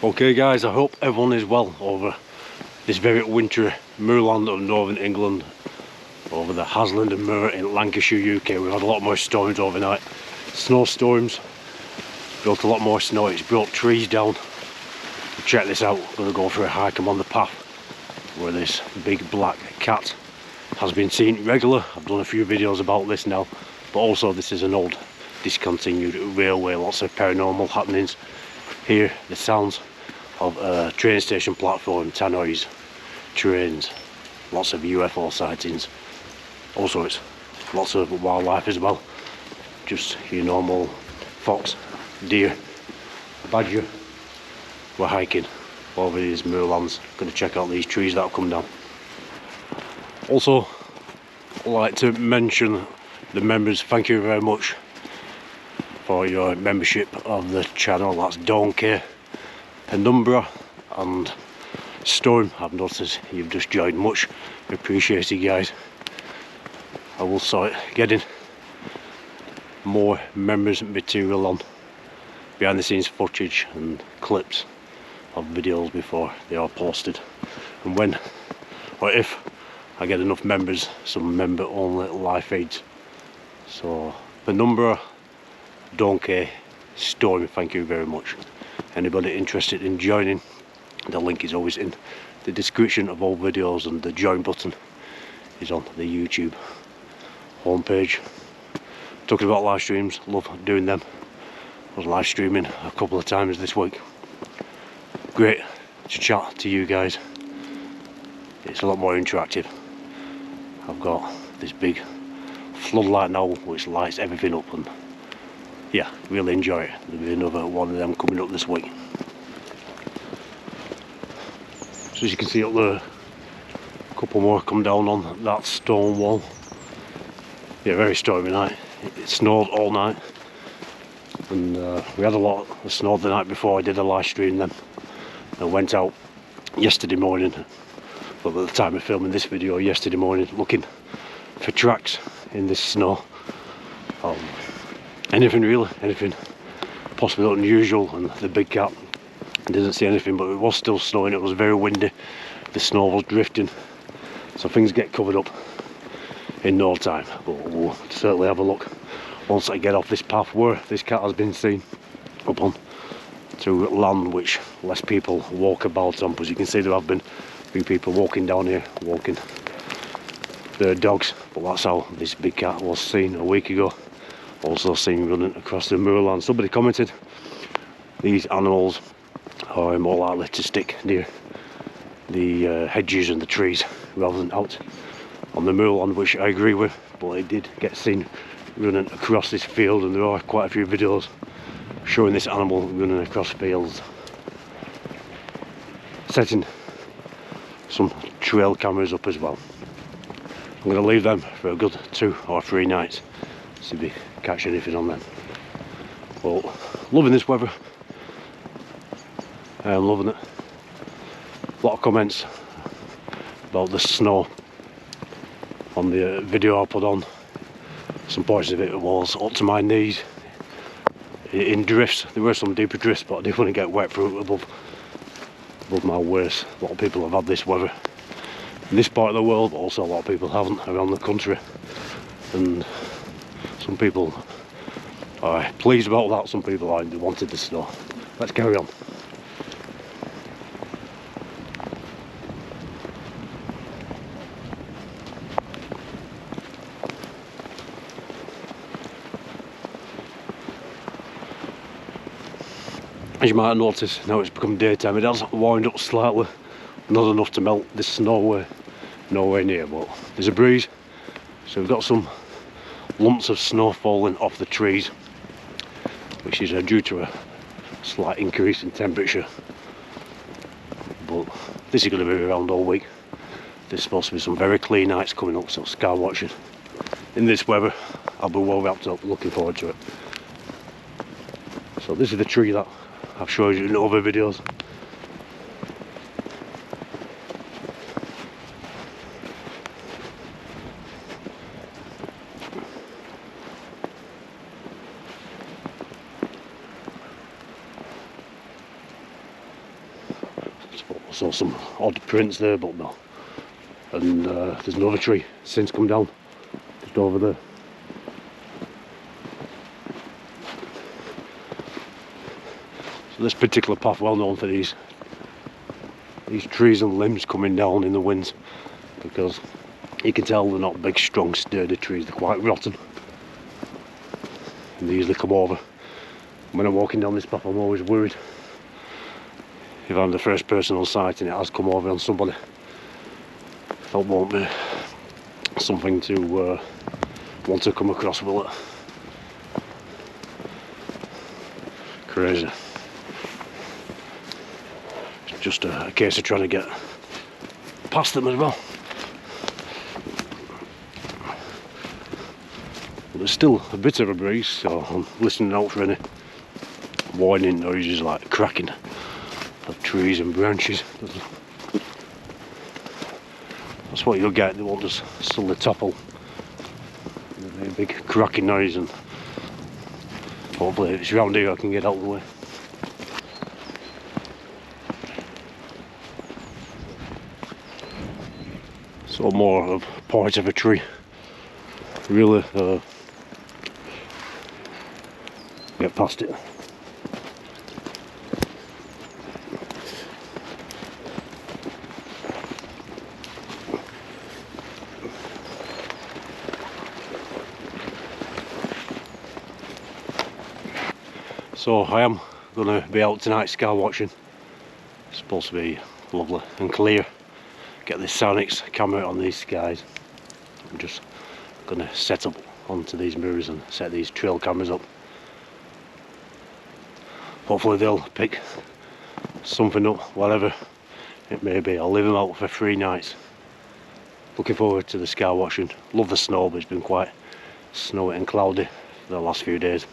Okay guys, I hope everyone is well over this very wintry moorland of northern England, over the Haslingden moor in Lancashire, UK. We've had a lot more storms overnight, snowstorms, built a lot more snow, it's brought trees down. Check this out, I'm going to go for a hike. I'm on the path where this big black cat has been seen regular. I've done a few videos about this now, but also this is an old discontinued railway, lots of paranormal happenings here. The sounds of a train station platform, tannoys, trains, lots of UFO sightings. Also it's lots of wildlife as well, just your normal fox, deer, badger. We're hiking over these moorlands, going to check out these trees that have come down. Also, I'd like to mention the members, thank you very much for your membership of the channel. That's Donkey, Penumbra and Storm. I've noticed you've just joined, much appreciated guys. I will start getting more members material on, behind the scenes footage and clips of videos before they are posted, and when or if I get enough members, some member only live feeds. So Penumbra, Donkey, Storm, thank you very much. Anybody interested in joining, the link is always in the description of all videos, and the join button is on the YouTube homepage. Talking about live streams, love doing them. I was live streaming a couple of times this week. Great to chat to you guys. It's a lot more interactive. I've got this big floodlight now which lights everything up, and yeah, really enjoy it. There'll be another one of them coming up this week. So as you can see up there, a couple more come down on that stone wall. Yeah, very stormy night. It snowed all night, and we had a lot of snow the night before I did a live stream then. I went out yesterday morning, but at the time of filming this video, yesterday morning, looking for tracks in this snow. Anything really, anything possibly unusual, and the big cat didn't see anything, but it was still snowing, it was very windy, the snow was drifting, so things get covered up in no time. But we'll certainly have a look once I get off this path where this cat has been seen, up on to land which less people walk about on. As you can see, there have been a few people walking down here, walking their dogs, but that's how this big cat was seen a week ago. Also seen running across the moorland. Somebody commented these animals are more likely to stick near the hedges and the trees rather than out on the moorland, which I agree with, but I did get seen running across this field, and there are quite a few videos showing this animal running across fields. Setting some trail cameras up as well. I'm going to leave them for a good 2 or 3 nights, see if we catch anything on them. Well, loving this weather. I am loving it. A lot of comments about the snow on the video I put on. Some parts of it was up to my knees in drifts. There were some deeper drifts, but I didn't want to get wet through above my waist. A lot of people have had this weather in this part of the world, but also a lot of people haven't around the country, and some people are pleased about that, some people aren't. They wanted the snow. Let's carry on. As you might have noticed, now it's become daytime, it has warmed up slightly, not enough to melt this snow away, nowhere near, but there's a breeze, so we've got some lumps of snow falling off the trees, which is due to a slight increase in temperature. But this is going to be around all week. There's supposed to be some very clear nights coming up, so skywatching in this weather, I'll be well wrapped up, looking forward to it. So this is the tree that I've showed you in other videos. saw some odd prints there, but no. And there's another tree since come down just over there. So this particular path, well known for these trees and limbs coming down in the winds, because you can tell they're not big, strong, sturdy trees. They're quite rotten, and they usually come over. When I'm walking down this path, I'm always worried if I'm the first person on site and it has come over on somebody. That won't be something to want to come across, will it? Crazy. It's just a case of trying to get past them as well. But there's still a bit of a breeze, so I'm listening out for any warning noises like cracking of trees and branches. That's what you'll get. They won't just suddenly topple. There'll be a big cracking noise, and hopefully if it's round here I can get out of the way. So more of part of a tree. Really get past it. So I am going to be out tonight sky watching. It's supposed to be lovely and clear. Get this Sonics camera on these skies. I'm just going to set up onto these mirrors and set these trail cameras up. Hopefully they'll pick something up, whatever it may be. I'll leave them out for 3 nights. Looking forward to the sky watching. Love the snow, but it's been quite snowy and cloudy for the last few days.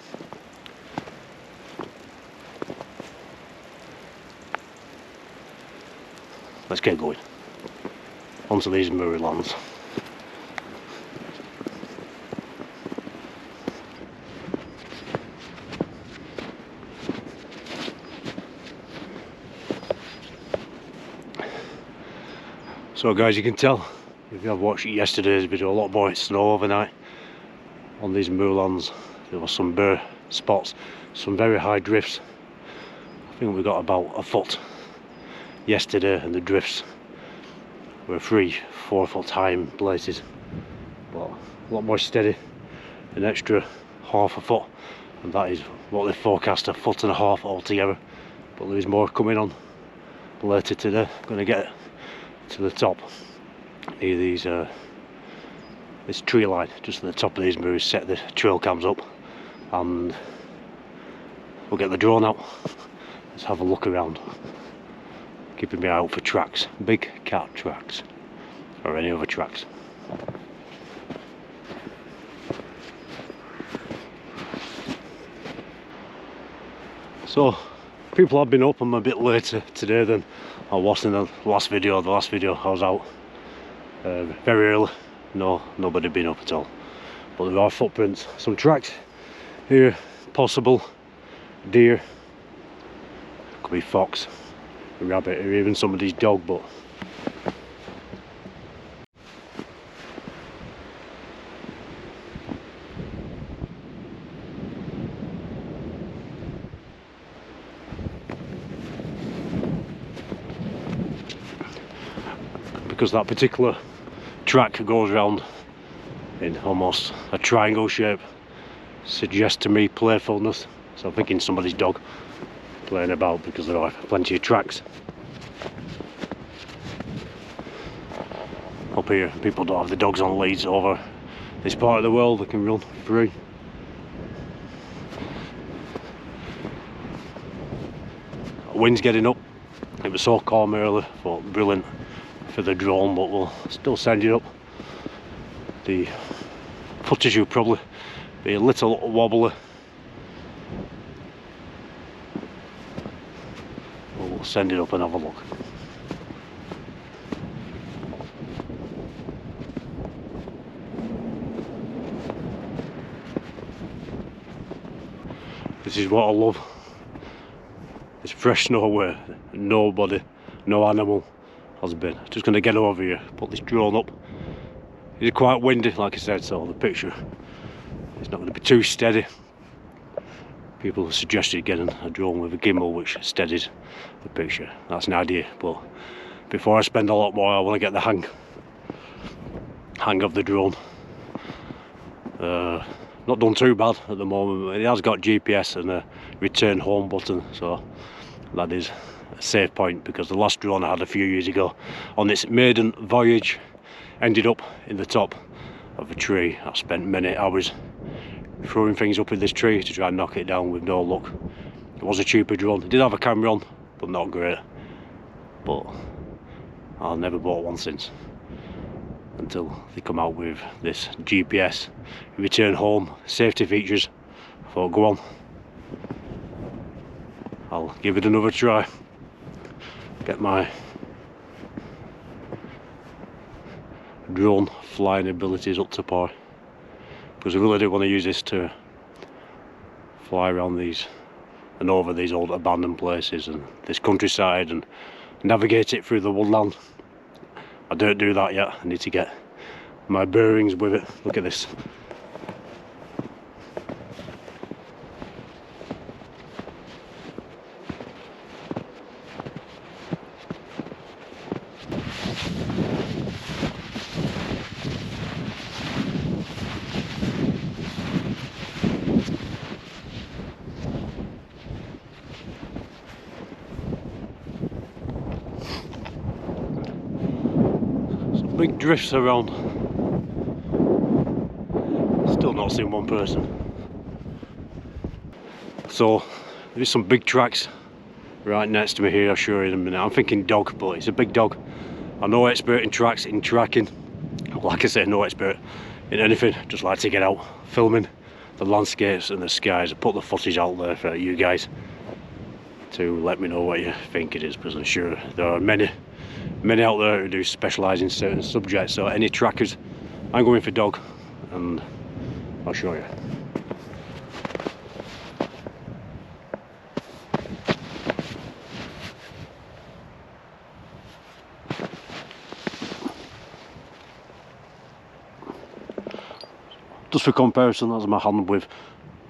Let's get going onto these mirror lands. So guys, you can tell if you have watched yesterday's video, a lot more snow overnight on these moorlands. There were some bare spots, some very high drifts. I think we got about a foot yesterday, and the drifts were 3-4 foot high in places, but a lot more steady, an extra half a foot, and that is what they forecast, 1.5 foot altogether. But there's more coming on later today. Going to get to the top near these this tree line just at the top of these mirrors, set the trail cams up, and we'll get the drone out. Let's have a look around, keeping me out for tracks, big cat tracks or any other tracks. So people have been up. I'm a bit later today than I was in the last video. The last video I was out very early. Nobody been up at all, but there are footprints, some tracks here, possible deer, could be fox, a rabbit, or even somebody's dog. But because that particular track goes around in almost a triangle shape, suggests to me playfulness. So I'm thinking somebody's dog playing about, because there are plenty of tracks up here. People don't have the dogs on leads over this part of the world. They can run free. Wind's getting up. It was so calm earlier, thought brilliant for the drone, but we'll still send it up. The footage will probably be a little wobbly. We'll send it up and have a look. This is what I love. It's fresh snow where no animal has been. Just going to get over here, put this drone up. It's quite windy, like I said, so the picture is not going to be too steady. People have suggested getting a drone with a gimbal which steadies the picture. That's an idea, but before I spend a lot more, I want to get the hang of the drone. Not done too bad at the moment, but it has got GPS and a return home button, so that is a safe point, because the last drone I had a few years ago on its maiden voyage ended up in the top of a tree. I spent many hours throwing things up in this tree to try and knock it down with no luck. It was a cheaper drone. It did have a camera on, but not great. But I've never bought one since, until they come out with this GPS return home safety features. I thought, go on, I'll give it another try, get my drone flying abilities up to par, because I really do want to use this to fly around these and over these old abandoned places and this countryside and navigate it through the woodland. I don't do that yet. I need to get my bearings with it. Look at this. Some big drifts around. Still not seen one person. So there's some big tracks right next to me here. I'll show you in a minute. I'm thinking dog, but it's a big dog. I'm no expert in tracks, in tracking. Like I said, no expert in anything. Just like to get out filming the landscapes and the skies. I put the footage out there for you guys to let me know what you think it is, because I'm sure there are many out there who do specialise in certain subjects. So any trackers, I'm going for dog, and I'll show you. Just for comparison, that's my hand with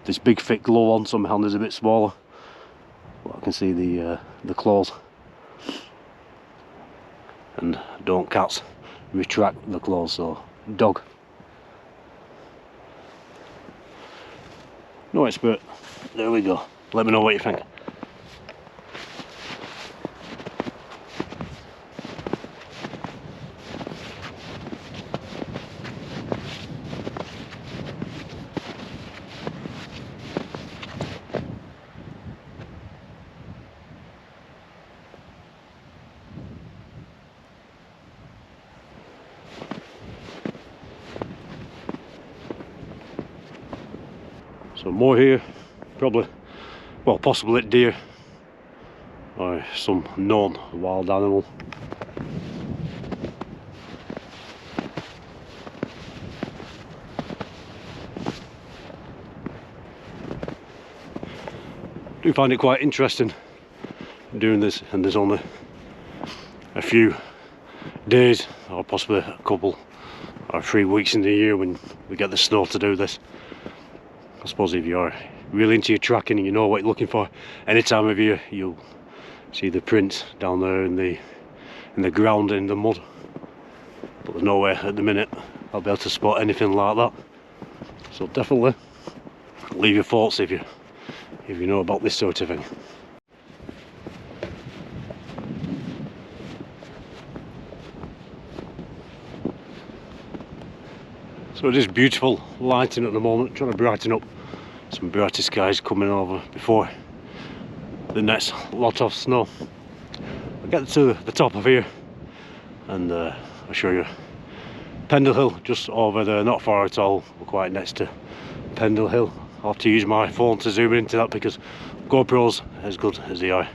this big thick glove on, so my hand is a bit smaller, but I can see the claws. And don't cats retract the claws, so dog. No expert. There we go. Let me know what you think. So more here, probably, well, possibly deer or some known wild animal. I do find it quite interesting doing this, and there's only a few days or possibly a couple or 3 weeks in the year when we get the snow to do this. I suppose if you're really into your tracking and you know what you're looking for, any time of year you'll see the prints down there in the ground, in the mud. But there's no way at the minute I'll be able to spot anything like that. So definitely leave your thoughts if you know about this sort of thing. So it is beautiful lighting at the moment, trying to brighten up some brighter skies coming over before the next lot of snow. I'll get to the top of here and I'll show you Pendle Hill just over there, not far at all. We're quite next to Pendle Hill. I'll have to use my phone to zoom into that because GoPros, as good as they are,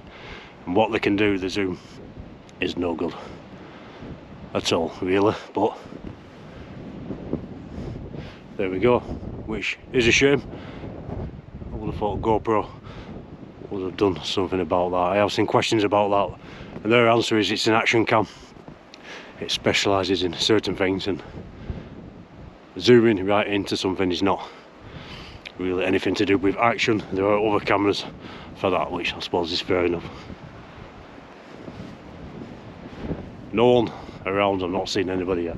and what they can do, the zoom is no good at all really, but there we go, which is a shame. I would have thought GoPro would have done something about that. I have seen questions about that And their answer is it's an action cam. It specialises in certain things, and zooming right into something is not really anything to do with action. There are other cameras for that, which I suppose is fair enough. No one around, I've not seen anybody yet.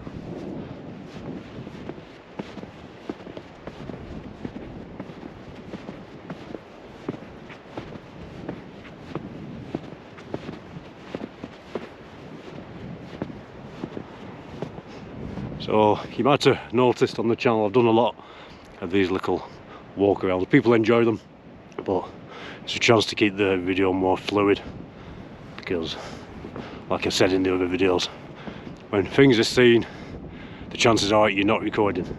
So you might have noticed on the channel I've done a lot of these little walk arounds. People enjoy them, but it's a chance to keep the video more fluid, because like I said in the other videos, when things are seen, the chances are you're not recording.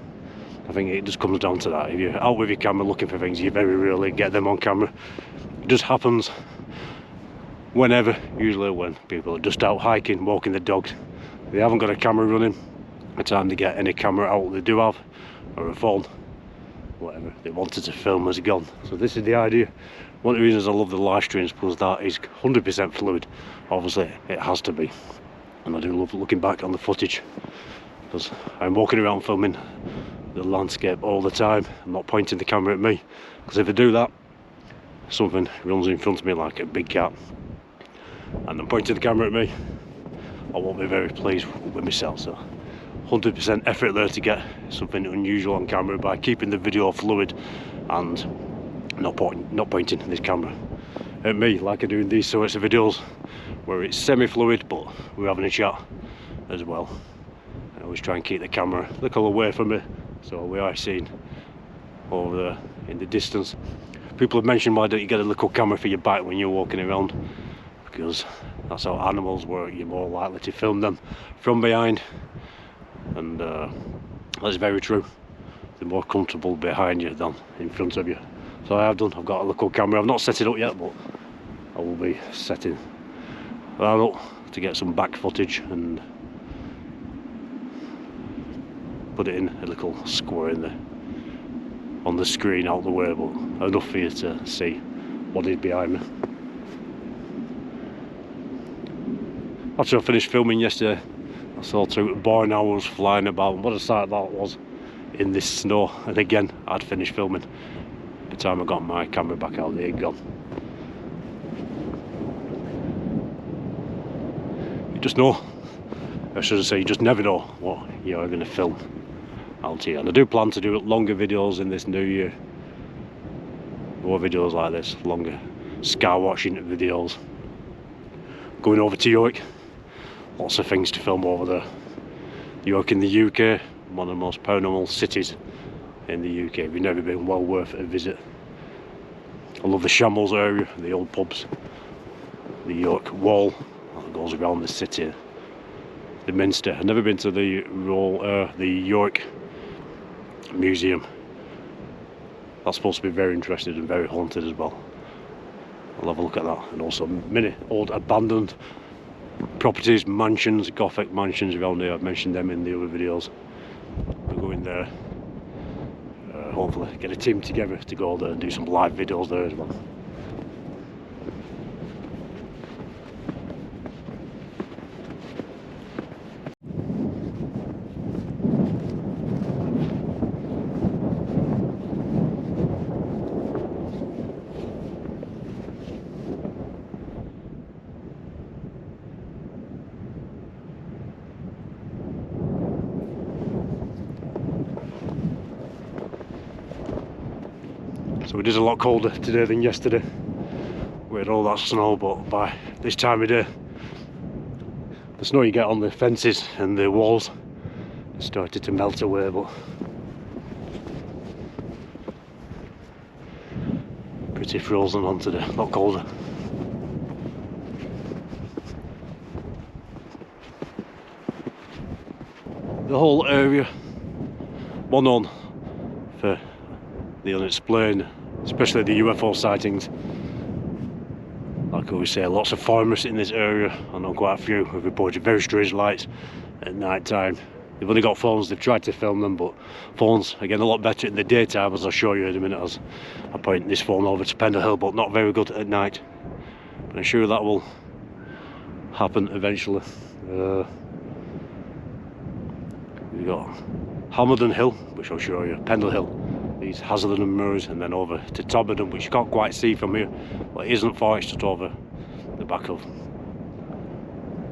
I think it just comes down to that. If you're out with your camera looking for things, you very rarely get them on camera. It just happens whenever, usually when people are just out hiking, walking the dogs. They haven't got a camera running. By the time they get any camera out they do have, or a phone, whatever they wanted to film has gone. So this is the idea. One of the reasons I love the live streams, because that is 100% fluid. Obviously it has to be, and I do love looking back on the footage, because I'm walking around filming the landscape all the time. I'm not pointing the camera at me, because if I do that, something runs in front of me like a big cat and I'm pointing the camera at me, I won't be very pleased with myself. So 100% effort there to get something unusual on camera by keeping the video fluid and not pointing this camera at me like I do in these sorts of videos where it's semi-fluid but we're having a chat as well. I always try and keep the camera a little away from me so we are seen over there in the distance. People have mentioned, why don't you get a little camera for your back when you're walking around, because that's how animals work, you're more likely to film them from behind. And that's very true. They're more comfortable behind you than in front of you. So I have done. I've got a little camera. I've not set it up yet, but I will be setting that up to get some back footage and put it in a little square in there on the screen out the way, but enough for you to see what is behind me. After I finished filming yesterday, I saw two barn owls flying about, and what a sight that was in this snow. And again, I'd finished filming. By the time I got my camera back out, they'd gone. You just know, I should say, you just never know what you're going to film out here. And I do plan to do longer videos in this new year. More videos like this, longer skywatching videos. Going over to York. Lots of things to film over there. York in the UK, one of the most paranormal cities in the UK. If you've never been, well worth a visit. I love the Shambles area, the old pubs, the York Wall that goes around the city, the Minster. I've never been to the York Museum. That's supposed to be very interesting and very haunted as well. I'll have a look at that. And also many old abandoned properties, mansions, Gothic mansions around here. I've mentioned them in the other videos. We're going there. Hopefully get a team together to go there and do some live videos there as well. So it is a lot colder today than yesterday. We had all that snow, but by this time of day, the snow you get on the fences and the walls started to melt away, but pretty frozen on today, a lot colder. The whole area, well known for the unexplained, especially the UFO sightings. Like I always say, lots of farmers in this area. I know quite a few have reported very strange lights at night time. They've only got phones, they've tried to film them, but phones, again, a lot better in the daytime, as I'll show you in a minute as I point this phone over to Pendle Hill, but not very good at night. But I'm sure that will happen eventually. We've got Haslingden Hill, which I'll show you, Pendle Hill, these Haslingden Moors, and then over to Tobberden, which you can't quite see from here, but it isn't far, it's just over the back of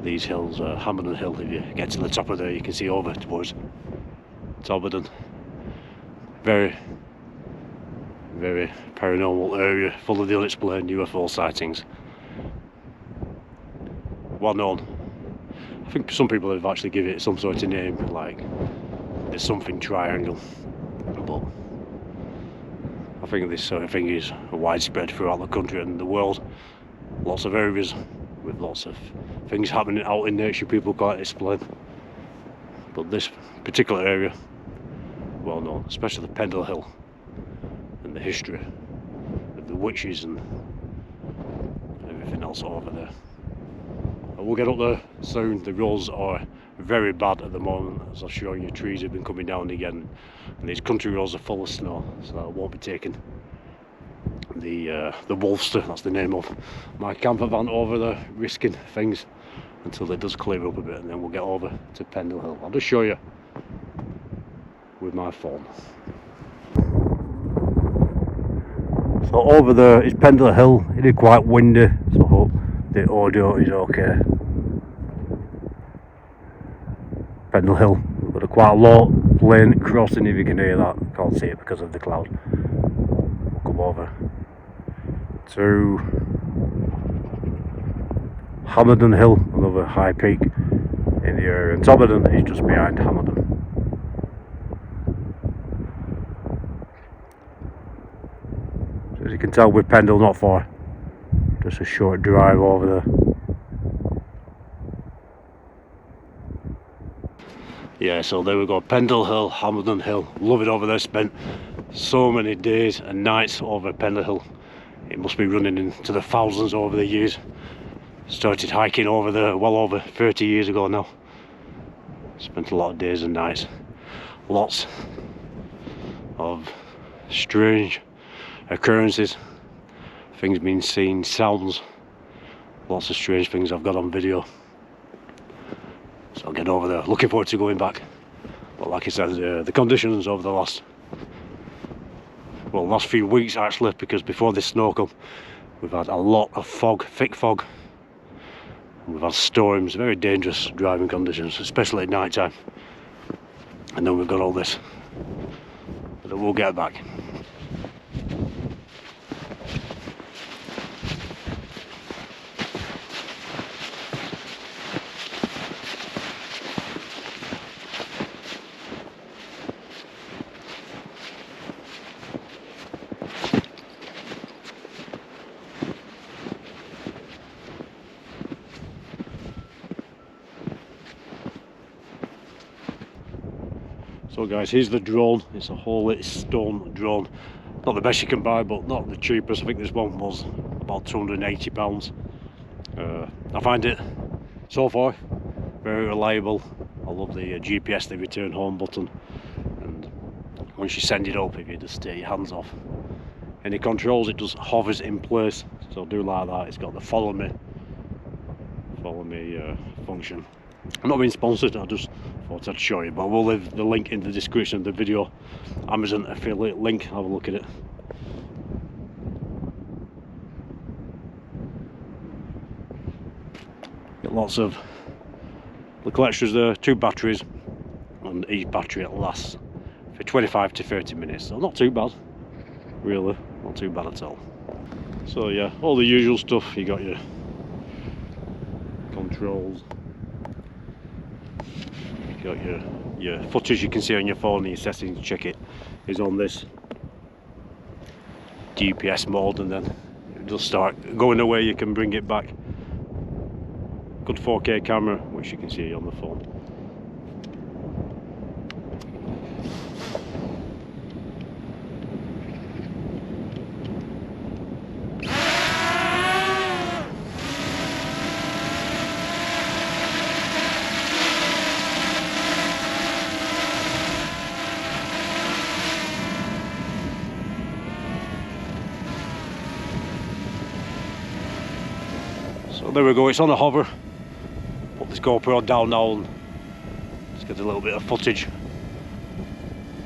these hills. Haslingden Hill, if you get to the top of there, you can see over towards Tobberden. Very, very paranormal area, full of the unexplained UFO sightings. Well known. I think some people have actually given it some sort of name, like the something triangle, but I think this sort of thing is widespread throughout the country and the world. Lots of areas with lots of things happening out in nature people can't explain, but this particular area, well known, especially the Pendle Hill and the history of the witches and everything else over there. We'll get up there soon. The roads are very bad at the moment, as I've shown you. Trees have been coming down again, and these country roads are full of snow, so I won't be taking the Wolfster, that's the name of my camper van, over there, risking things until it does clear up a bit, and then we'll get over to Pendle Hill. I'll just show you with my phone. So over there is Pendle Hill. It is quite windy, so I hope the audio is okay. Pendle Hill, we've got a quite low plane crossing, if you can hear that. Can't see it because of the cloud. We'll come over to Haslingden Hill, another high peak in the area, and Tobberden is just behind Haslingden. So as you can tell, with Pendle not far, just a short drive over there. Yeah, so there we go, Pendle Hill, Haslingden Hill. Love it over there. Spent so many days and nights over Pendle Hill. It must be running into the thousands over the years. Started hiking over there well over 30 years ago now. Spent a lot of days and nights. Lots of strange occurrences, things being seen, sounds, lots of strange things I've got on video. So I'll get over there. Looking forward to going back. But like I said, the conditions over the last few weeks actually, because before this snow come, we've had a lot of fog, thick fog. And we've had storms, very dangerous driving conditions, especially at night time. And then we've got all this. But we'll get back. So guys, here's the drone. It's a whole stone drone. Not the best you can buy, but not the cheapest. I think this one was about £280. I find it, so far, very reliable. I love the GPS, the return home button. And once you send it up, if you just take your hands off any controls, it just hovers in place. So do like that. It's got the follow me function. I'm not being sponsored, I just thought I'd show you, but we'll leave the link in the description of the video. Amazon affiliate link, have a look at it. Got lots of little extras there, 2 batteries, and each battery lasts for 25 to 30 minutes, so not too bad, really, not too bad at all. So yeah, all the usual stuff. You got your controls, you got your footage you can see on your phone, and your settings, check it is on this GPS mode, and then it'll start going away. You can bring it back. Good 4K camera, which you can see on the phone. So there we go, it's on a hover. this GoPro down now and just get a little bit of footage.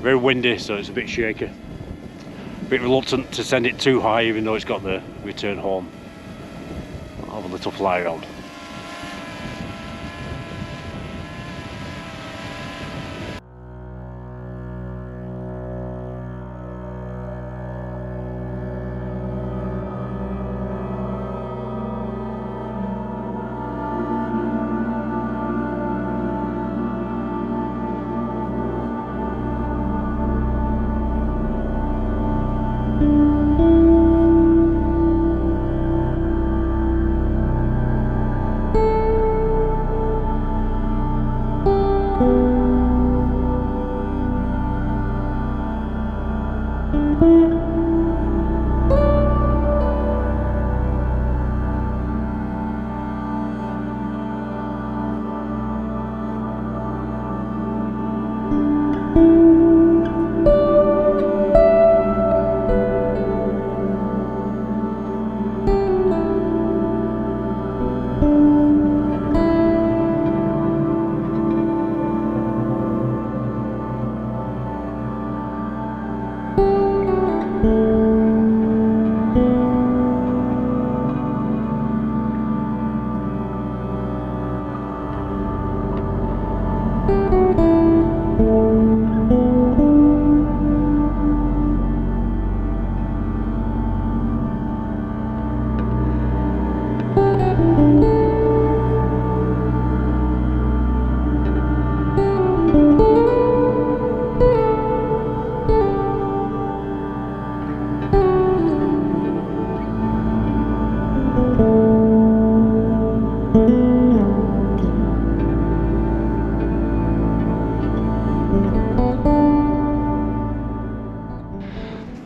Very windy, so it's a bit shaky. A bit reluctant to send it too high, even though it's got the return home. I'll have a little fly around.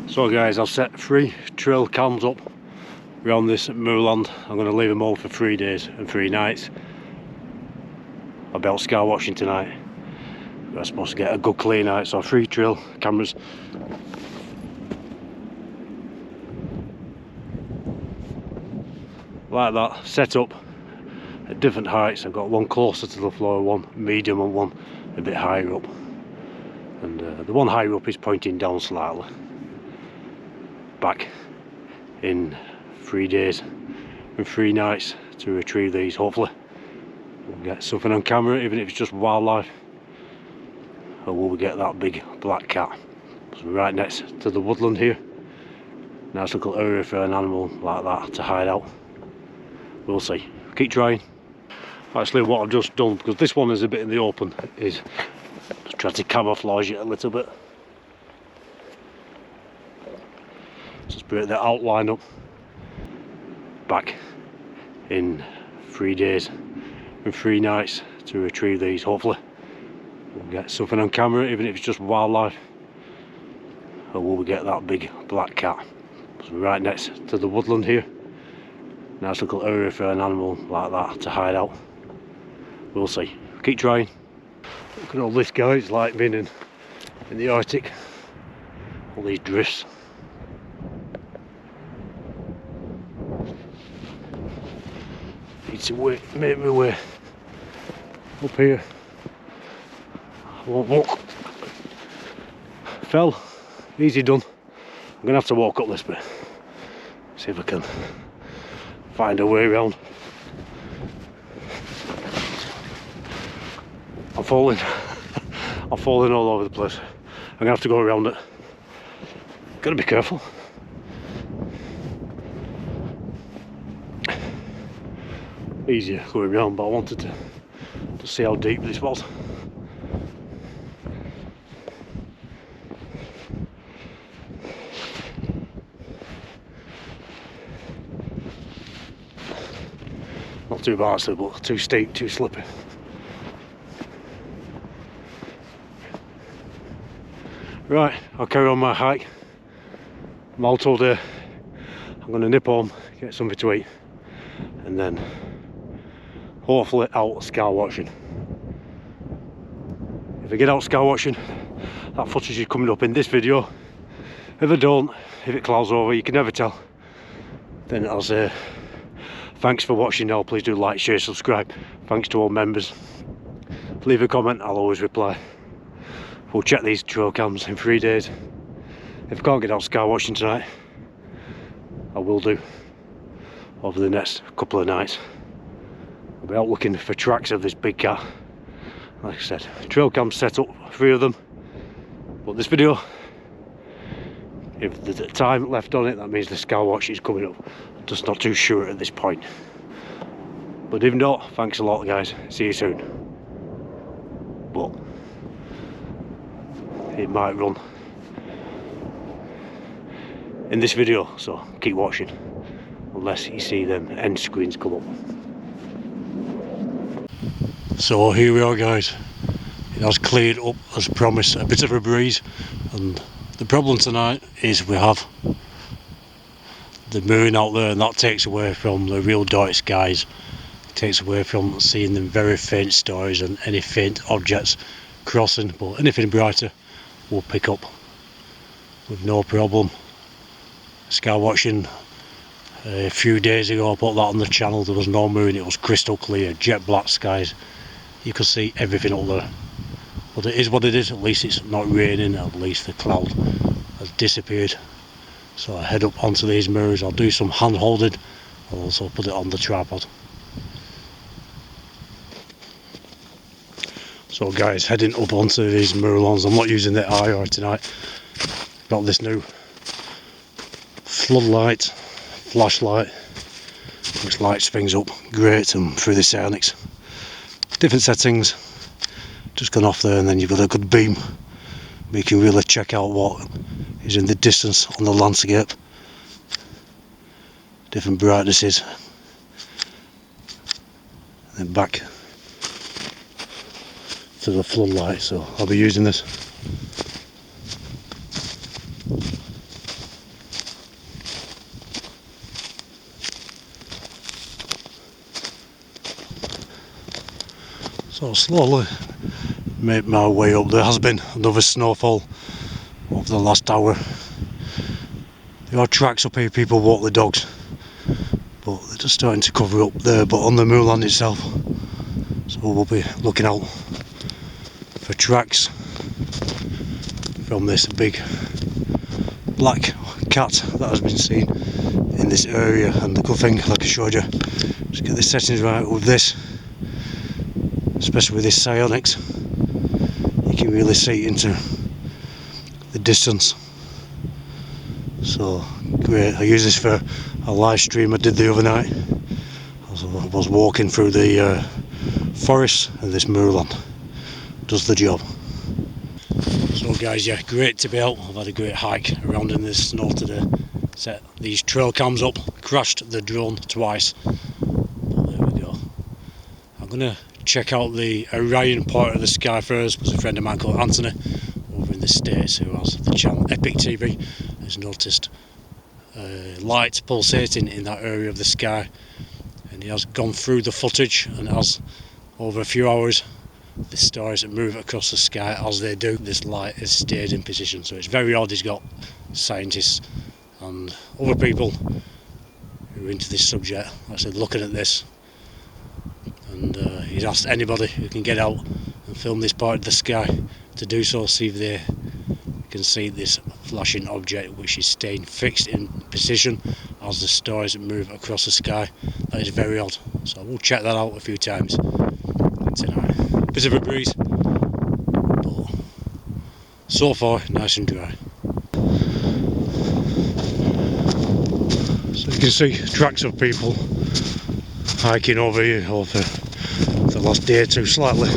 So guys, I've set 3 trail cams up around this moorland. I'm going to leave them all for 3 days and 3 nights. I'll be out skywatching tonight. We're supposed to get a good clear night, so 3 trail cameras. Like that, set up at different heights. I've got one closer to the floor, one medium and one a bit higher up. And the one higher up is pointing down slightly. Back in 3 days and 3 nights to retrieve these. Hopefully we'll get something on camera, even if it's just wildlife, or will we get that big black cat. So we're right next to the woodland here. Nice little area for an animal like that to hide out. We'll see. Keep trying. Actually, what I've just done, because this one is a bit in the open, is just try to camouflage it a little bit. Just break the outline up. Back in 3 days and 3 nights to retrieve these. Hopefully we'll get something on camera, even if it's just wildlife, or will we get that big black cat. So we're right next to the woodland here. Nice little area for an animal like that to hide out. We'll see. Keep trying. Look at all this, guys. It's like being in the Arctic. All these drifts. Need to make my way up here. I won't walk. Fell. Easy done. I'm going to have to walk up this bit. See if I can find a way around. I'm falling. I'm falling all over the place. I'm going to have to go around it. Got to be careful. Easier going around, but I wanted to see how deep this was. Not too bad, but too steep, too slippy. Right, I'll carry on my hike. I'm all told I'm going to nip home, get something to eat, and then hopefully out skywatching. If I get out skywatching, that footage is coming up in this video. If I don't, if it clouds over, you can never tell, then I'll say Thanks for watching now. Please do like, share, subscribe. Thanks to all members. Leave a comment, I'll always reply. We'll check these trail cams in 3 days. If I can't get out skywatching tonight, I will do over the next couple of nights. I'll be out looking for tracks of this big cat. Like I said, trail cam set up, 3 of them. But this video, if there's time left on it, that means the Skywatch is coming up. I'm just not too sure at this point. But if not, thanks a lot guys, see you soon. But it might run in this video, so keep watching unless you see them end screens come up. So here we are guys, it has cleared up as promised, a bit of a breeze, and the problem tonight is we have the moon out there, and that takes away from the real dark skies. It takes away from seeing them very faint stars and any faint objects crossing, but anything brighter will pick up with no problem. Skywatching a few days ago, I put that on the channel, there was no moon, it was crystal clear, jet black skies. You could see everything up there. But it is what it is, at least it's not raining, at least the cloud has disappeared. So I head up onto these mirrors, I'll do some hand holding, I'll also put it on the tripod. So guys, heading up onto these mirror lawns, I'm not using the IR tonight. Got this new floodlight, flashlight, which lights things up great, and through the Sonics. Different settings, just gone off there, and then you've got a good beam. You can really check out what is in the distance on the landscape. Different brightnesses. And then back to the floodlight, so I'll be using this. So slowly make my way up. There has been another snowfall over the last hour. There are tracks up here, people walk the dogs, but they're just starting to cover up there, but on the moorland itself. So we'll be looking out for tracks from this big black cat that has been seen in this area. And the good thing, like I showed you, just get the settings right with this, especially with this Psionics, you can really see into the distance. So great. I use this for a live stream I did the other night. I was walking through the forest, and this moorland does the job. So guys, yeah, great to be out. I've had a great hike around in this snow today. Set these trail cams up, crashed the drone twice. But there we go. I'm gonna check out the Orion part of the sky first, because a friend of mine called Anthony over in the States, who has the channel Epic TV, has noticed light pulsating in that area of the sky, and he has gone through the footage, and as over a few hours the stars that move across the sky, as they do, this light has stayed in position. So it's very odd. He's got scientists and other people who are into this subject actually looking at this, and he's asked anybody who can get out and film this part of the sky to do so, see if they can see this flashing object which is staying fixed in position as the stars move across the sky. That is very odd, so we'll check that out a few times tonight. Bit of a breeze, but so far nice and dry. So you can see tracks of people hiking over here over the last day or two, slightly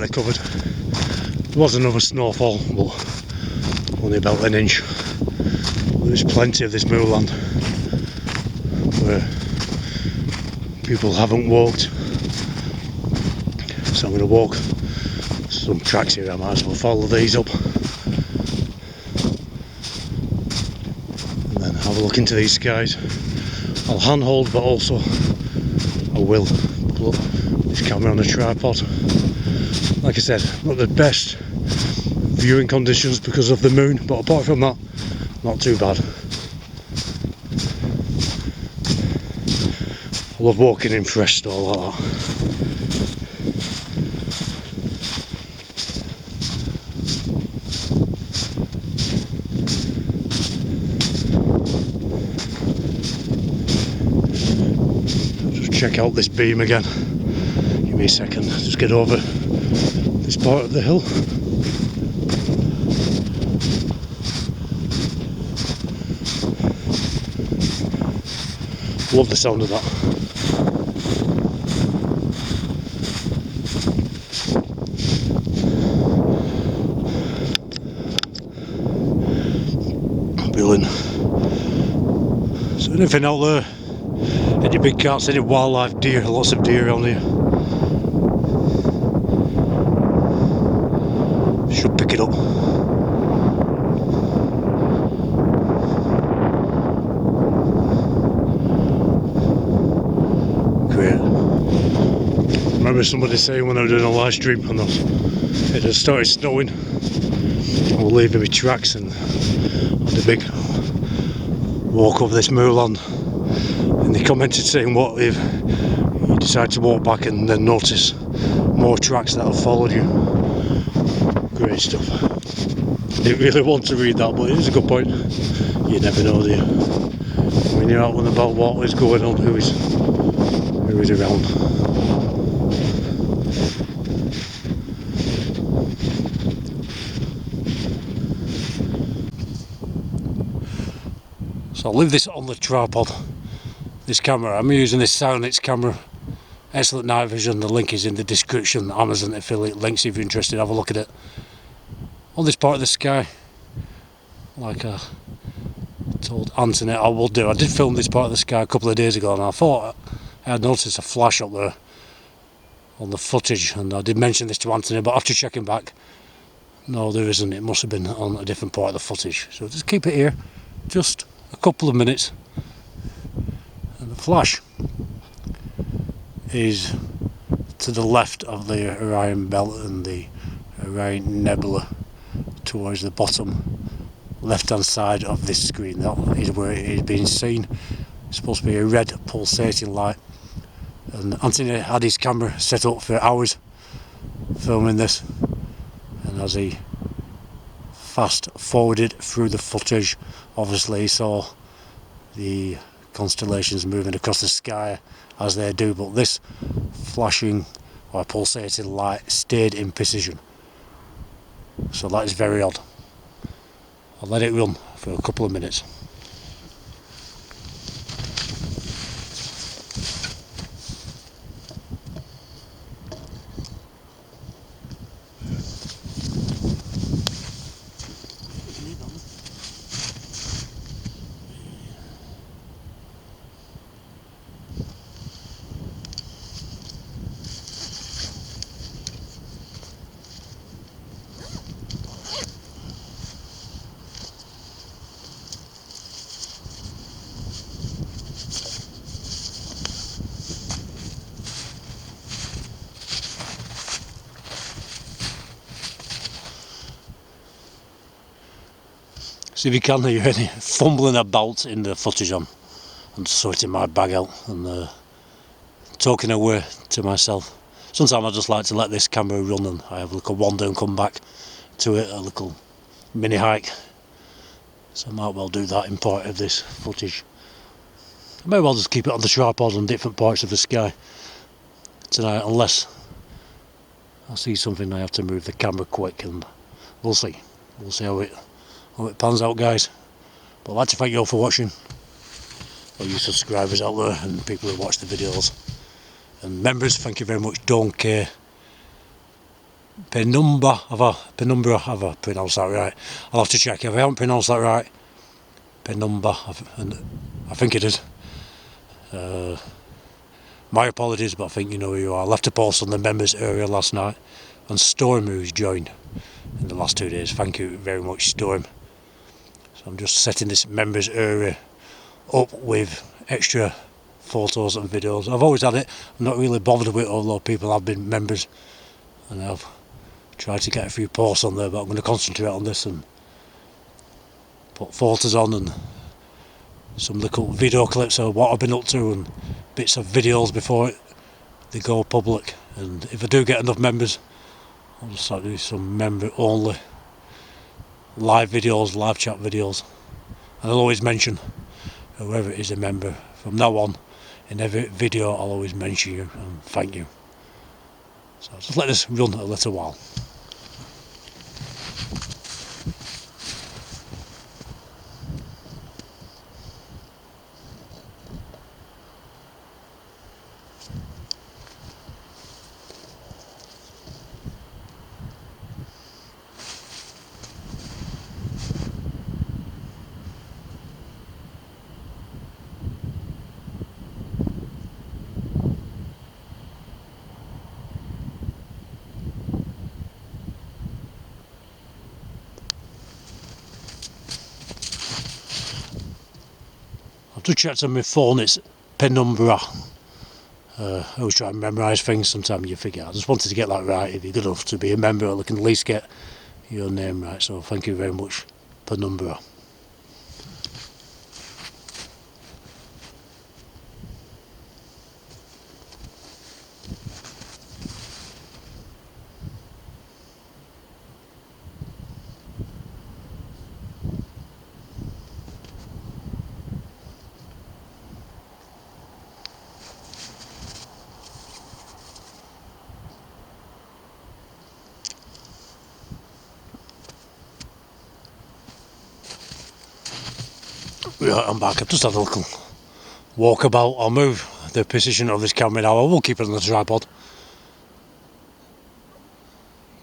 covered. There was another snowfall, but only about an inch. There's plenty of this moorland where people haven't walked. So I'm going to walk some tracks here. I might as well follow these up and then have a look into these skies. I'll handhold, but also I will put this camera on a tripod. Like I said, not the best viewing conditions because of the moon, but apart from that, not too bad. love walking in fresh snow like that. Just check out this beam again. Give me a second, just get over this part of the hill. Love the sound of that. Brilliant. So anything out there? Any big cats, any wildlife, deer, lots of deer around here. Should pick it up. Great. I remember somebody saying when I was doing a live stream on those, it had started snowing. I was leaving my tracks and had a big walk over this moorland. And they commented saying, what if you decide to walk back and then notice more tracks that have followed you? Great stuff. I didn't really want to read that, but it is a good point. You never know, do you? When you're out and about, what is going on, who is around. So I'll leave this on the tripod. This camera, I'm using this Silence camera, excellent night vision. The link is in the description. Amazon affiliate links if you're interested, have a look at it. On this part of the sky, like I told Anthony I will do, I did film this part of the sky a couple of days ago and I thought I had noticed a flash up there on the footage, and I did mention this to Anthony, but after checking back, no, there isn't. It must have been on a different part of the footage. So just keep it here, just a couple of minutes. And the flash is to the left of the Orion Belt and the Orion Nebula, towards the bottom left hand side of this screen. That is where it is being seen. It's supposed to be a red pulsating light, and Anthony had his camera set up for hours filming this, and as he fast forwarded through the footage, obviously he saw the constellations moving across the sky as they do, but this flashing or pulsating light stayed in precision. So that is very odd. I'll let it run for a couple of minutes. See if you can hear any fumbling about in the footage. I'm sorting my bag out and talking away to myself. Sometimes I just like to let this camera run and I have a little wander and come back to it, a little mini hike. So I might well do that in part of this footage. I may well just keep it on the tripod on different parts of the sky tonight, unless I see something I have to move the camera quick, and we'll see. We'll see how it pans out, guys. But I'd like to thank you all for watching, all you subscribers out there and people who watch the videos, and members, thank you very much. Don't care. Penumbra, have I pronounced that right? I'll have to check if I haven't pronounced that right. Penumbra, I think it is. My apologies, but I think you know who you are. I left a post on the members area last night, and Storm, who's joined in the last 2 days. Thank you very much, Storm. So I'm just setting this members area up with extra photos and videos. I've always had it. I'm not really bothered with it, although people have been members, and I've tried to get a few posts on there, but I'm going to concentrate on this and put photos on and some little video clips of what I've been up to and bits of videos before they go public, and if I do get enough members, I'll just start doing some member only live videos, live chat videos, and I'll always mention whoever is a member from now on. In every video I'll always mention you and thank you. So just let this run a little while. I've just checked on my phone, it's Penumbra. I always try and memorise things, sometimes you forget. I just wanted to get that right. If you're good enough to be a member, I can at least get your name right, so thank you very much, Penumbra. Right, I'm back. I've just had a little walkabout. I'll move the position of this camera now. I will keep it on the tripod.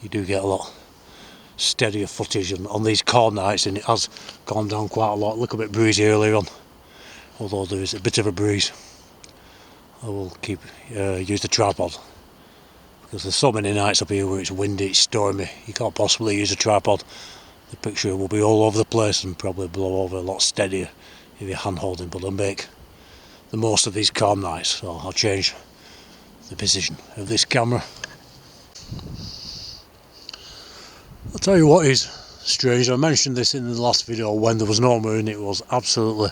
You do get a lot steadier footage on these cold nights, and it has gone down quite a lot. Look a bit breezy earlier on, although there is a bit of a breeze. I will keep use the tripod because there's so many nights up here where it's windy, it's stormy. You can't possibly use a tripod. The picture will be all over the place and probably blow over a lot steadier if you're hand holding, but I'll make the most of these calm nights, so I'll change the position of this camera. I'll tell you what is strange. I mentioned this in the last video when there was no moon. It was absolutely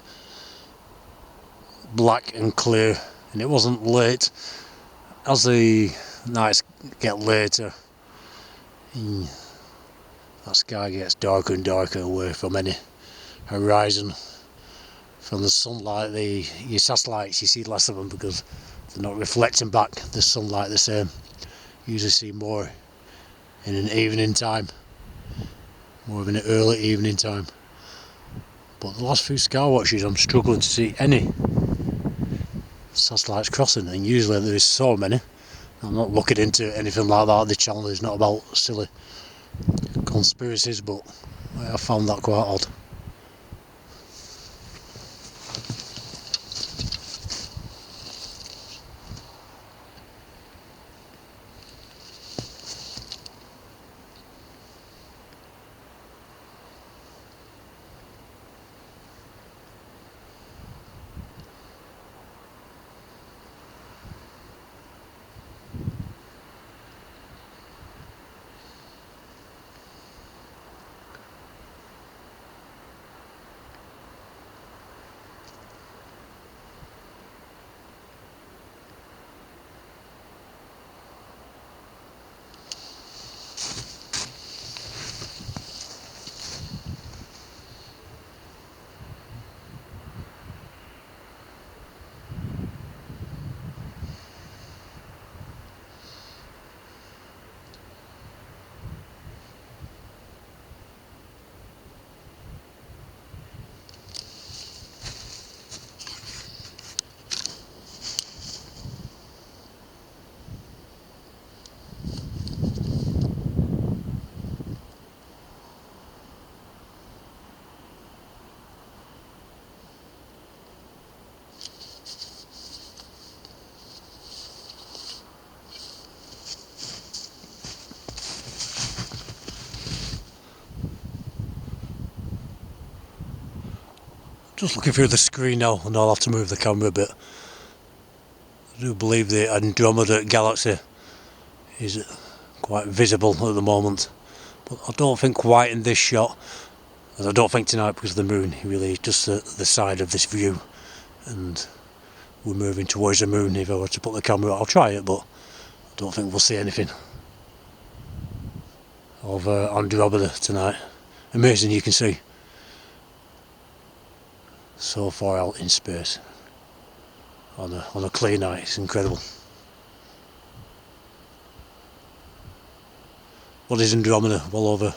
black and clear, and it wasn't late. As the nights get later, that sky gets darker and darker away from any horizon. From the sunlight, your satellites, you see less of them because they're not reflecting back the sunlight the same. You usually see more in an evening time, more of an early evening time. But the last few Skywatches I'm struggling to see any satellites crossing, and usually there is so many. I'm not looking into anything like that. The channel is not about silly conspiracies, but I found that quite odd. Just looking through the screen now, and I'll have to move the camera a bit. I do believe the Andromeda galaxy is quite visible at the moment, but I don't think quite in this shot, and I don't think tonight because of the moon. Really just the side of this view, and we're moving towards the moon. If I were to put the camera out, I'll try it, but I don't think we'll see anything of Andromeda tonight. Amazing, you can see so far out in space on a clear night. It's incredible. What is Andromeda? Well over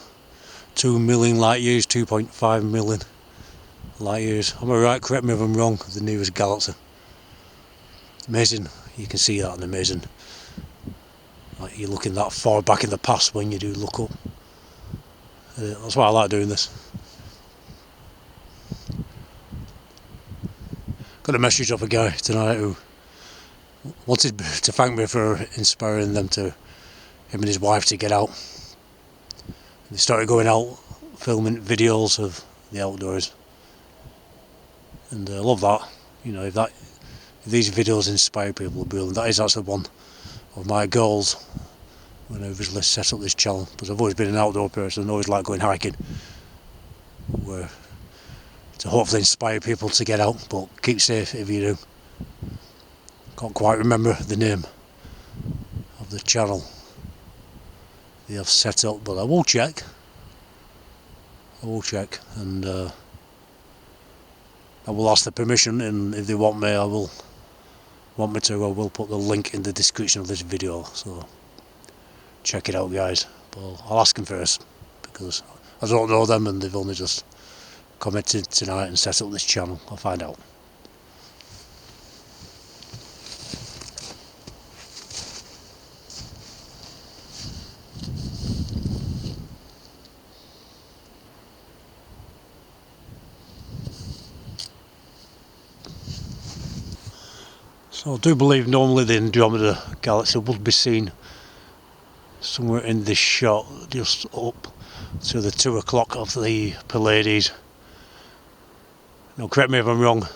2 million light years, 2.5 million light years. Am I right? Correct me if I'm wrong. The nearest galaxy. Amazing. You can see that, and amazing. Like you're looking that far back in the past when you do look up. That's why I like doing this. Got a message off a guy tonight who wanted to thank me for inspiring him and his wife to get out. They started going out filming videos of the outdoors, and I love that. You know, if these videos inspire people, brilliant. That is actually one of my goals when I originally set up this channel, because I've always been an outdoor person. I always like going hiking, to hopefully inspire people to get out, but keep safe if you do. Can't quite remember the name of the channel they have set up, but I will check. And I will ask the permission, and if they want me, I will put the link in the description of this video, so check it out, guys. But I'll ask them first, because I don't know them and they've only just commented tonight and set up this channel. I'll find out. So I do believe normally the Andromeda galaxy would be seen somewhere in this shot, just up to the 2 o'clock of the Pleiades. Now correct me if I'm wrong,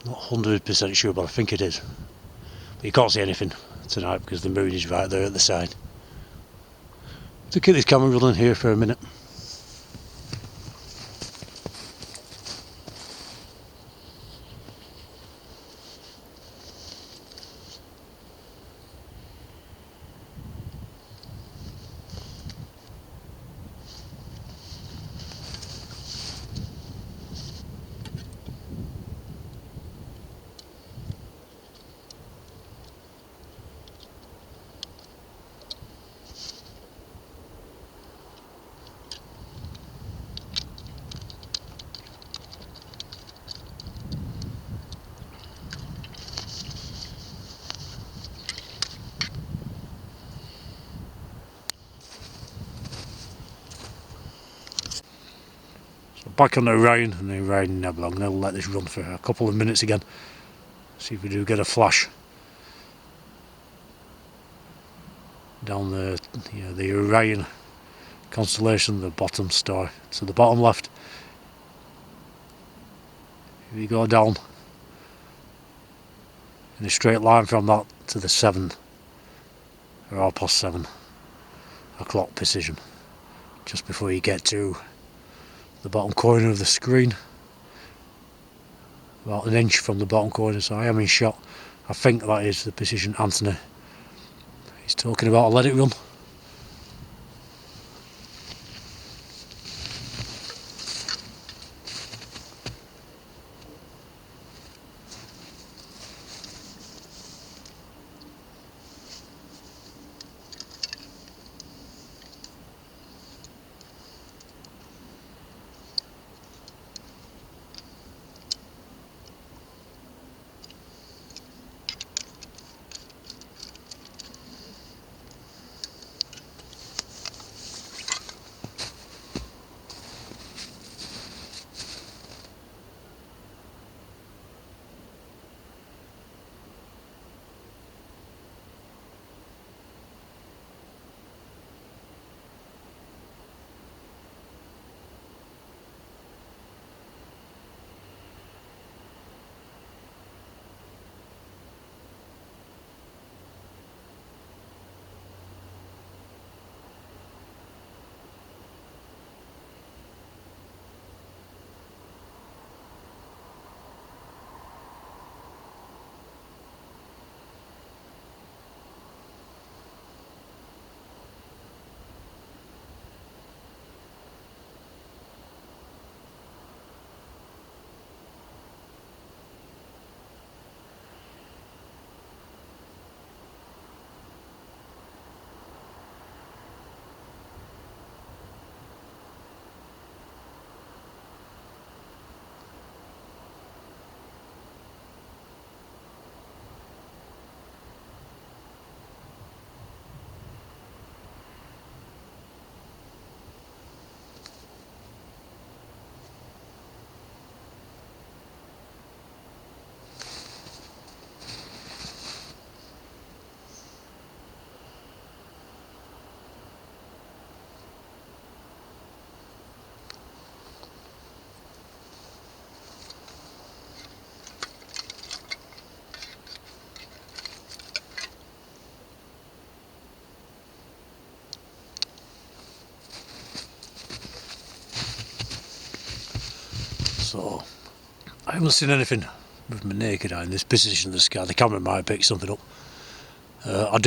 not 100% sure, but I think it is. But you can't see anything tonight because the moon is right there at the side. So keep this camera running here for a minute. Back on the Orion, and the Orion Nebula. I'm going to let this run for a couple of minutes again. See if we do get a flash down the Orion constellation, the bottom star to the bottom left. If you go down in a straight line from that to the 7 or 7 o'clock precision, just before you get to the bottom corner of the screen, about an inch from the bottom corner, so I am in shot. I think that is the position Anthony is talking about. I'll let it run. so I haven't seen anything with my naked eye in this position of the sky. The camera might pick something up. I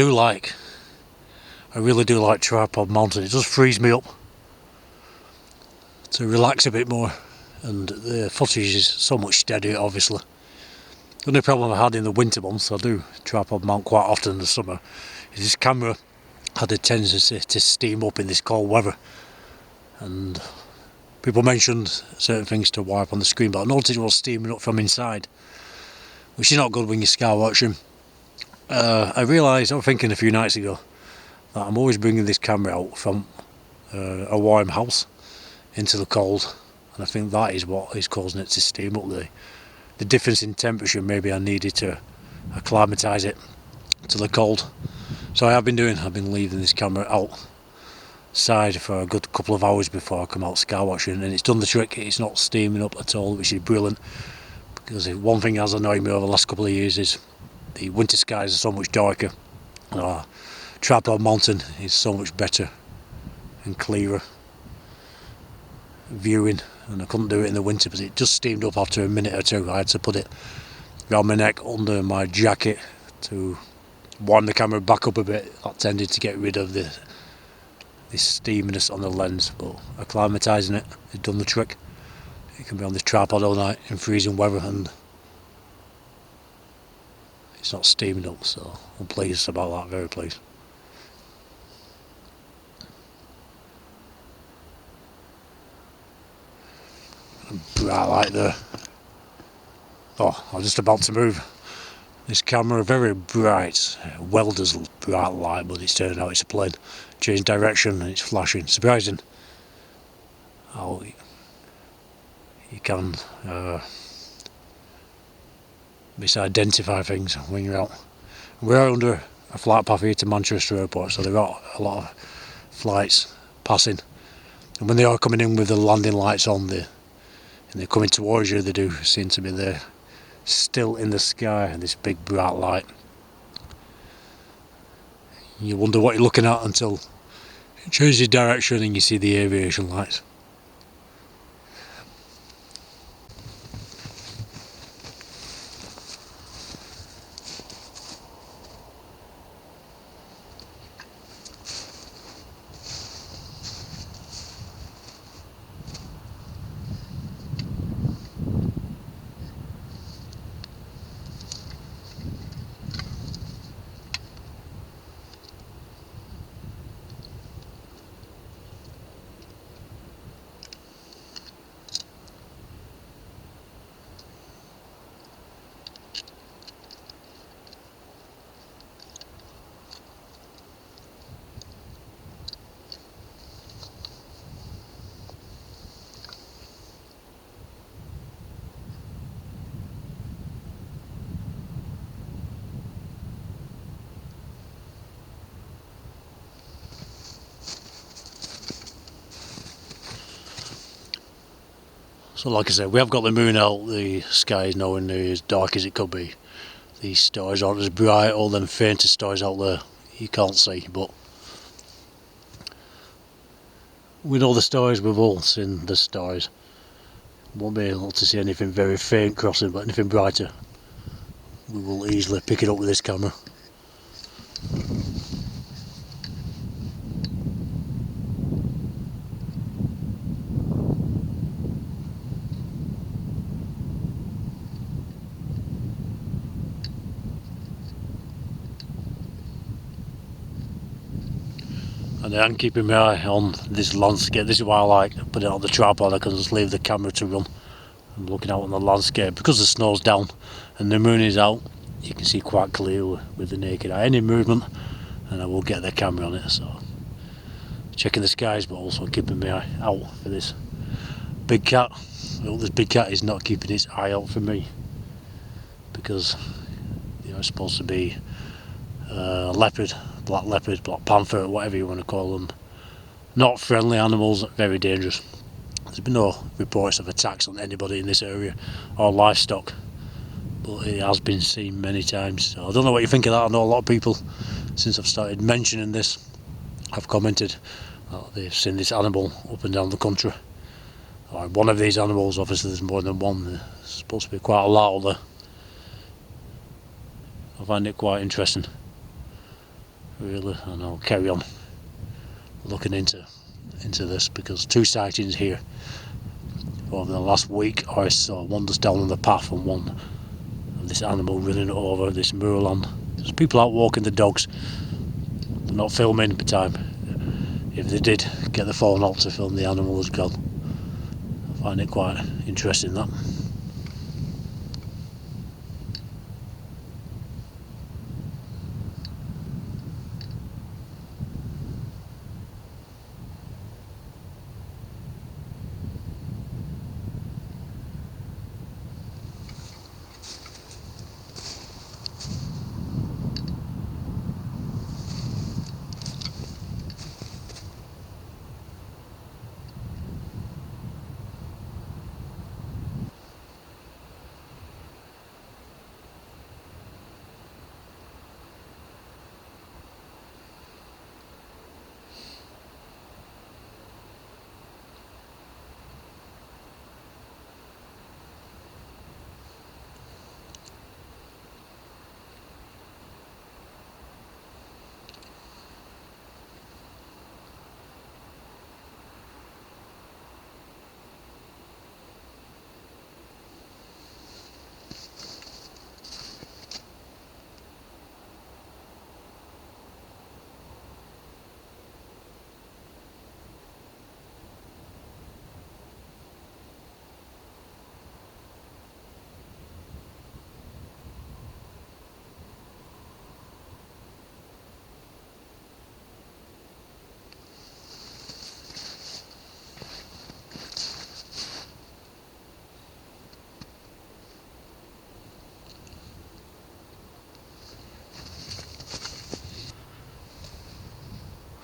really do like tripod mounting. It does freeze me up to relax a bit more, and the footage is so much steadier obviously. The only problem I had in the winter months, I do tripod mount quite often in the summer, is this camera had a tendency to steam up in this cold weather, and people mentioned certain things to wipe on the screen, but I noticed it was steaming up from inside, which is not good when you're skywatching. I realised, I was thinking a few nights ago, that I'm always bringing this camera out from a warm house into the cold, and I think that is what is causing it to steam up. The difference in temperature, maybe I needed to acclimatise it to the cold. So I've been leaving this camera outside for a good couple of hours before I come out skywatching, and it's done the trick. It's not steaming up at all, which is brilliant, because one thing has annoyed me over the last couple of years is the winter skies are so much darker. Tripod mountain is so much better and clearer viewing, and I couldn't do it in the winter because it just steamed up after a minute or two. I had to put it around my neck under my jacket to warm the camera back up a bit. That tended to get rid of this steaminess on the lens, but acclimatising it has done the trick. It can be on this tripod all night in freezing weather and it's not steaming up, so I'm pleased about that, very pleased. Bright light there. Oh, I'm just about to move this camera. Very bright, welder's bright light, but it's turned out it's a plane. Changed direction and it's flashing. Surprising how you can misidentify things when you're out. We're under a flight path here to Manchester Airport, so there are a lot of flights passing, and when they are coming in with the landing lights on, and they're coming towards you, they do seem to be there still in the sky, this big bright light. You wonder what you're looking at until it changes direction and you see the aviation lights. So like I said, we have got the moon out, the sky is nowhere near as dark as it could be. These stars aren't as bright, all them fainter stars out there you can't see, but with all the stars, we've all seen the stars. Won't be able to see anything very faint crossing, but anything brighter we will easily pick it up with this camera. And I'm keeping my eye on this landscape. This is why I like putting it on the tripod. I can just leave the camera to run. I'm looking out on the landscape. Because the snow's down and the moon is out, you can see quite clearly with the naked eye any movement, and I will get the camera on it. So checking the skies, but also keeping my eye out for this big cat. Well, this big cat is not keeping its eye out for me, because it's supposed to be leopard, black panther, whatever you want to call them. Not friendly animals, very dangerous. There's been no reports of attacks on anybody in this area or livestock, but it has been seen many times. So I don't know what you think of that. I know a lot of people, since I've started mentioning this, have commented that they've seen this animal up and down the country. or one of these animals. Obviously there's more than one, there's supposed to be quite a lot there. I find it quite interesting, really, and I'll carry on looking into this, because 2 sightings here over the last week. I saw one just down on the path and one of this animal running over this moorland. There's people out walking the dogs. They're not filming at the time. If they did get the phone out to film the animal as well. I find it quite interesting, that.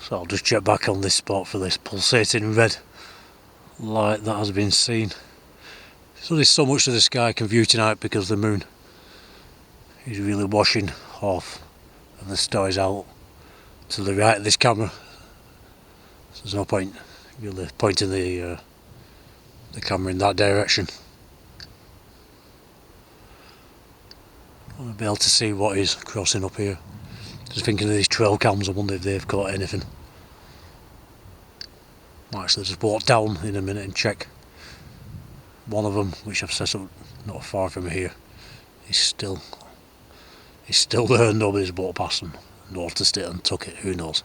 So I'll just check back on this spot for this pulsating red light that has been seen. So there's so much of the sky I can view tonight because the moon is really washing off and the stars out to the right of this camera. So there's no point really pointing the camera in that direction. I want to be able to see what is crossing up here. Just thinking of these trail cams, I wonder if they've caught anything. Might actually just walk down in a minute and check. One of them, which I've set up not far from here, is still there. Nobody's walked past them, noticed it and took it, who knows.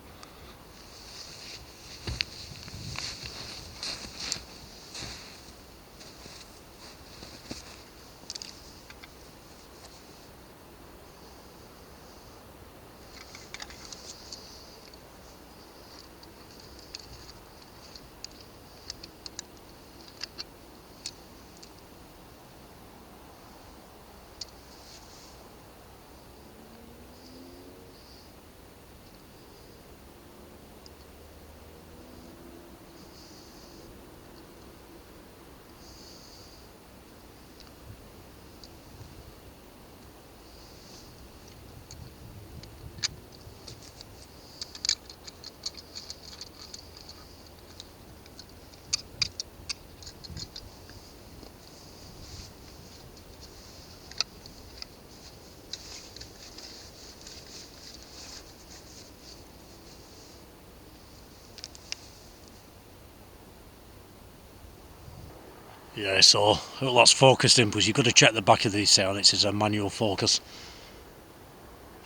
Yeah, so that's focused in, because you've got to check the back of these sights. It's a manual focus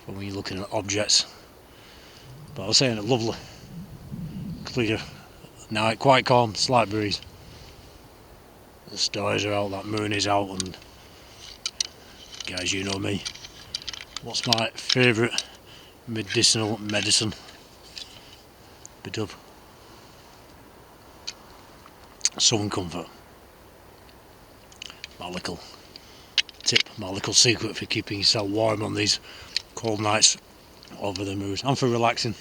for when you're looking at objects. But I was saying, it lovely, clear night, quite calm, slight breeze. The stars are out, that moon is out, and guys, you know me. What's my favourite medicinal medicine? Bit of sun comfort. My little tip, my little secret for keeping yourself warm on these cold nights over the moors, and for relaxing.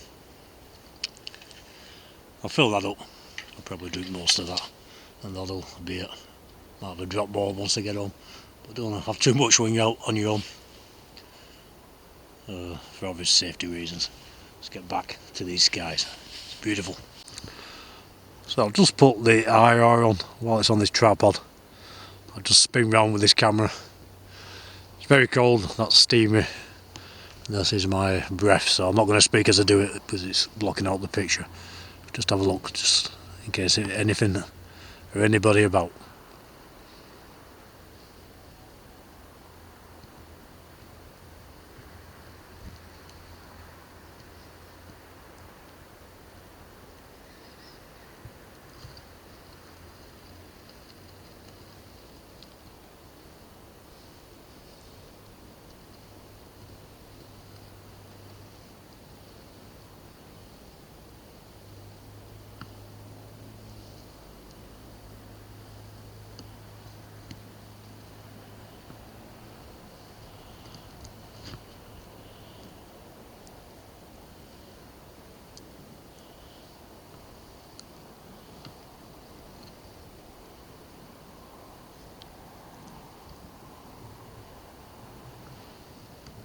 I'll fill that up. I'll probably drink most of that, and that'll be it. Might have a drop more once I get home, but don't have too much when you're out on your own, for obvious safety reasons. Let's get back to these skies. It's beautiful. So I've just put the IR on while it's on this tripod. I'll just spin round with this camera. It's very cold, that's steamy. And this is my breath, so I'm not going to speak as I do it because it's blocking out the picture. Just have a look, just in case anything or anybody about.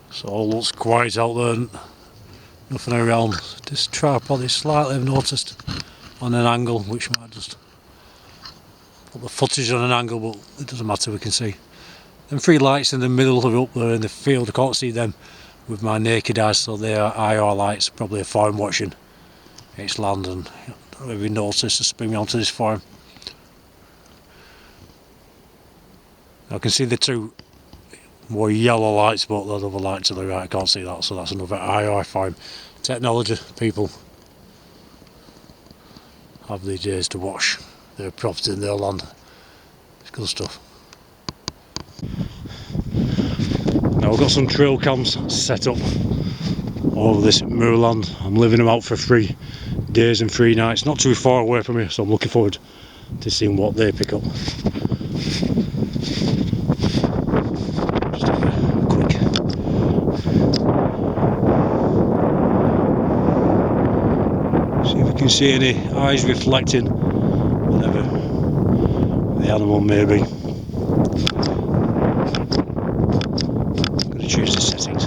So all looks quiet out there, nothing around. This tripod is slightly, I've noticed, on an angle, which might just put the footage on an angle, but it doesn't matter, we can see. Them three lights in the middle are up there in the field, I can't see them with my naked eyes, so they are IR lights, probably a farm watching its land, and I don't really notice to spin me onto this farm. I can see the two more yellow lights, but the other light to the right, I can't see that, so that's another IR farm. Technology, people have these days to watch their property and their land. It's good stuff. Now I've got some trail cams set up all over this moorland. I'm living them out for 3 days and 3 nights, not too far away from here, so I'm looking forward to seeing what they pick up. You can see any eyes reflecting whatever the animal may be. I'm going to change the settings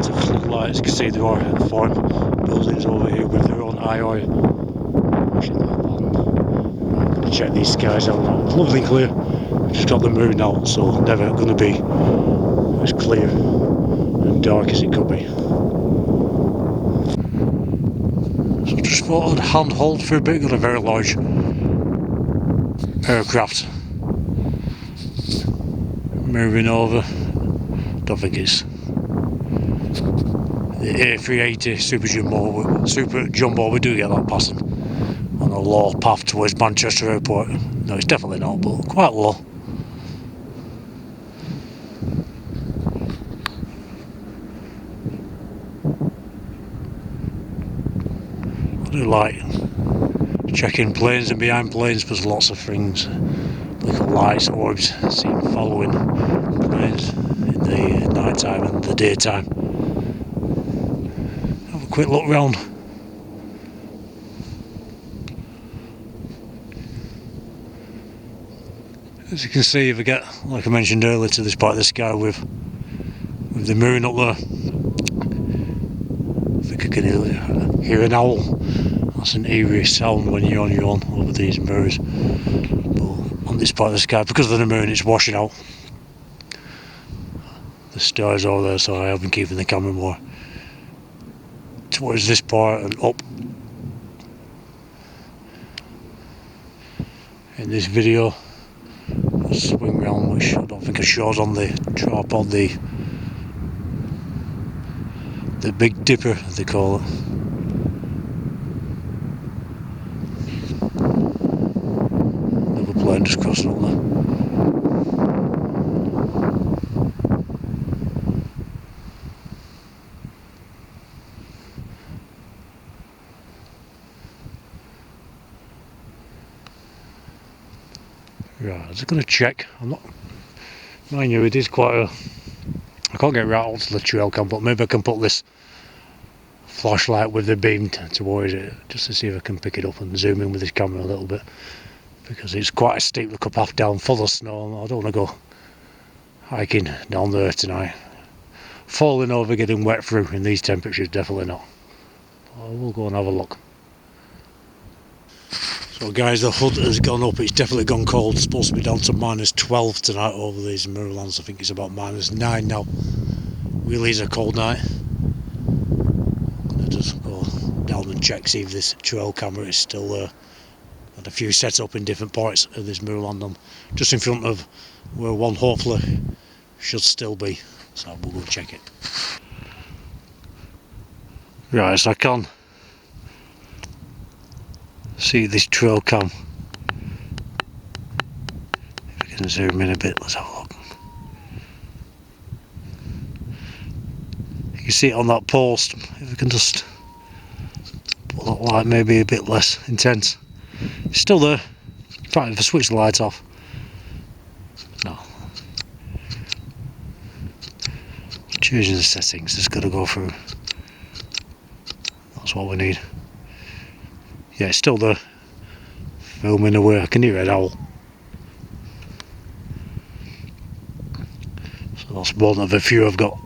to floodlights. You can see there are farm buildings over here with their own IR. I'm going to check these skies out now. It's lovely and clear. I've just got the moon out, so never going to be as clear and dark as it could be. So just thought I'd handhold for a bit. Got a very large aircraft moving over. Don't think it's the A380 Super Jumbo. We do get that passing on a low path towards Manchester Airport. No, it's definitely not, but quite low. I do like checking planes and behind planes, because lots of things, little lights, orbs, seen following planes in the night time and the daytime. Have a quick look round. As you can see, if I get, like I mentioned earlier, to this part of the sky with the moon up there, I think I can hear an owl. That's an eerie sound when you're on your own over these mirrors. But on this part of the sky, because of the moon, it's washing out the stars over there, so I have been keeping the camera more towards this part and up. In this video, I'll swing round, which I don't think I showed on the tripod, the Big Dipper, as they call it. Another plane just crossing up there. Right, I'm just going to check. I'm not, mind you, it is quite a, I can't get right onto the trail cam, but maybe I can put this flashlight with the beam towards it, just to see if I can pick it up and zoom in with this camera a little bit, because it's quite a steep look up, half down, full of snow, and I don't want to go hiking down there tonight. Falling over, getting wet through in these temperatures, definitely not. But we'll go and have a look. So guys, the hood has gone up, it's definitely gone cold. It's supposed to be down to -12 tonight over these Moorlands. I think it's about -9 now. Really is a cold night. I'm going to just go down and check, see if this trail camera is still there. Had a few set up in different parts of this Moorland, and just in front of where one hopefully should still be. So we'll go check it. Right, so I can see this trail cam. If we can zoom in a bit, let's have a look. You can see it on that post. If we can just put that light maybe a bit less intense. It's still there. In fact, if I switch the light off. No. Changing the settings, just got to go through. That's what we need. Yeah, it's still there. Filming away. I can hear an owl. So that's one of the few I've got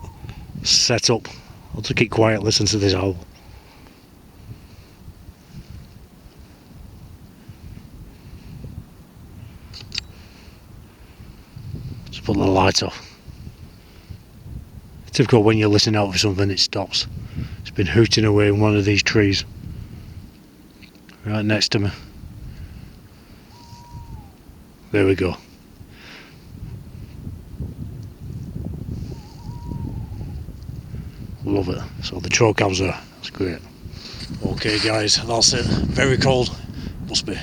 set up. I'll just keep quiet, listen to this owl. Just put the light off. It's difficult when you're listening out for something, it stops. It's been hooting away in one of these trees. Right next to me. There we go. Love it. So the trail cam's there. That's great. Okay guys, that's it. Very cold. Must be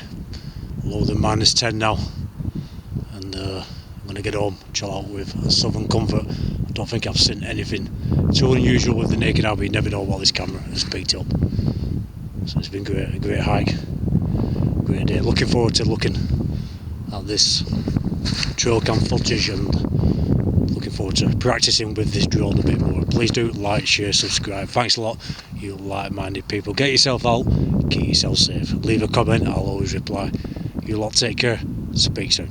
lower than -10 now. And I'm going to get home, chill out with a Southern Comfort. I don't think I've seen anything too unusual with the naked eye, but you never know what this camera has picked up. So it's been great, a great hike, great day. Looking forward to looking at this trail cam footage and looking forward to practicing with this drone a bit more. Please do like, share, subscribe. Thanks a lot, you like-minded people. Get yourself out, keep yourself safe. Leave a comment, I'll always reply. You lot take care, speak soon.